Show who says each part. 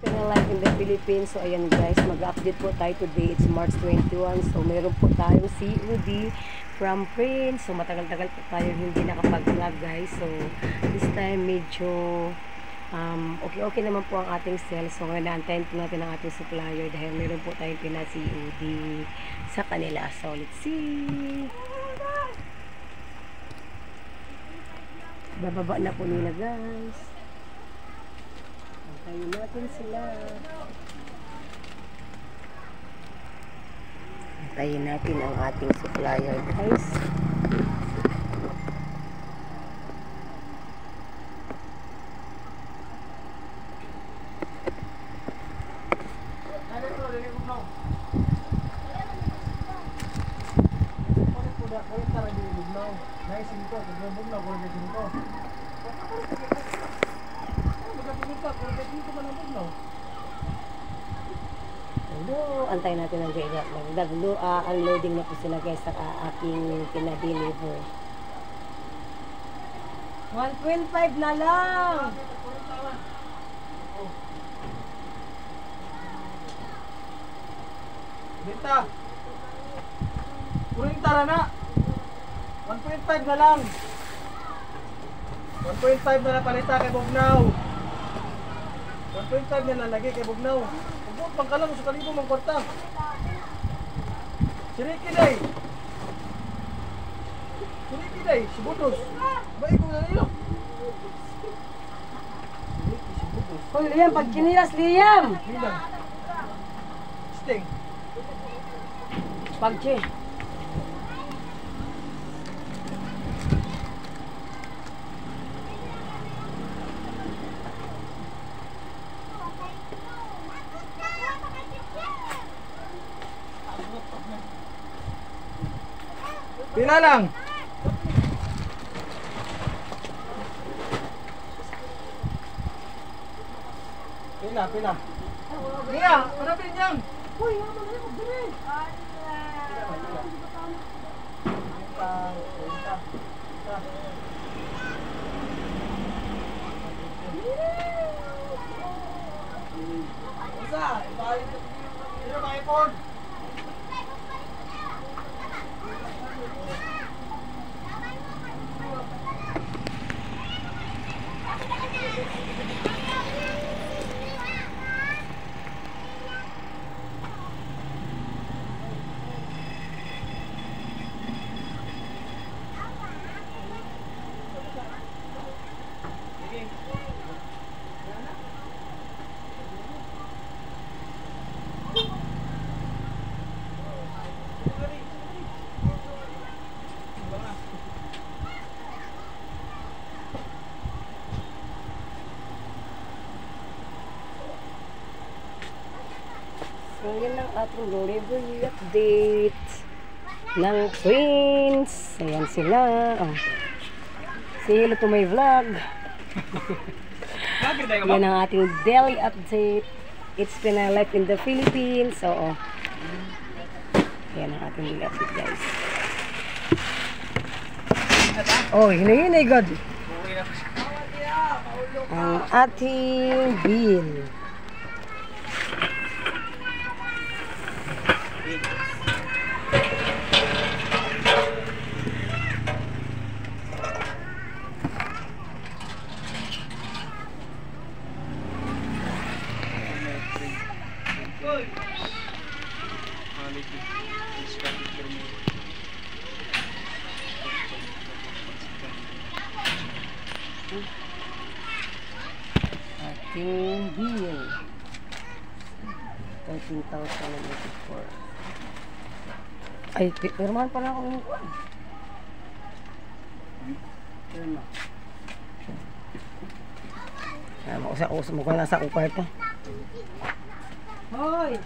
Speaker 1: Live in the Philippines. So ayan guys, mag-update po tayo today. It's March 21. So meron po tayong COD from Prince. So matagal-tagal po tayo hindi nakapag-vlog guys. So this time medyo okay naman po ang ating sales. So ngayon naantayin po natin ang ating supplier dahil meron po tayong pina-COD sa kanila. So let's see. Bababa na po nila guys. Antayin natin sila. Antayin natin ang ating supplier guys. Hello, antayin natin ang gaya. Unloading na po sila guys sa aking pinadeliver. 1.5 na lang.
Speaker 2: Benta. Puring tara na. 1.5 na lang. 1.5 na lang palita kay Bugnaw. 1.5 na lang lagi kay Bugnaw. Huwag pangkalang sa kalibo mang kwarta. Siriki day. Siriki day, si Budos. Baik ko na nilo. Si Budos.
Speaker 1: Hoy Liam, pag kinilas Liam.
Speaker 2: Liam. Sting.
Speaker 1: Pagche.
Speaker 2: Pila lang. Pila. Mia, marapin yan. Uy, ano na yung dali. Usa, ibalik ito ng iPhone.
Speaker 1: So yan ang ating delivery update ng Prince. Ayan sila. Oh. Say hello to my vlog. Yan ang ating daily update. It's been a life in the Philippines. So, yan ang ating daily update guys. Oh, hinay God. Ang ating bill. Ating bill 13,084. Ay, pirmahan pa na ako ng kuwan. Pirma. Mukha lang sa kwarto. Hoy!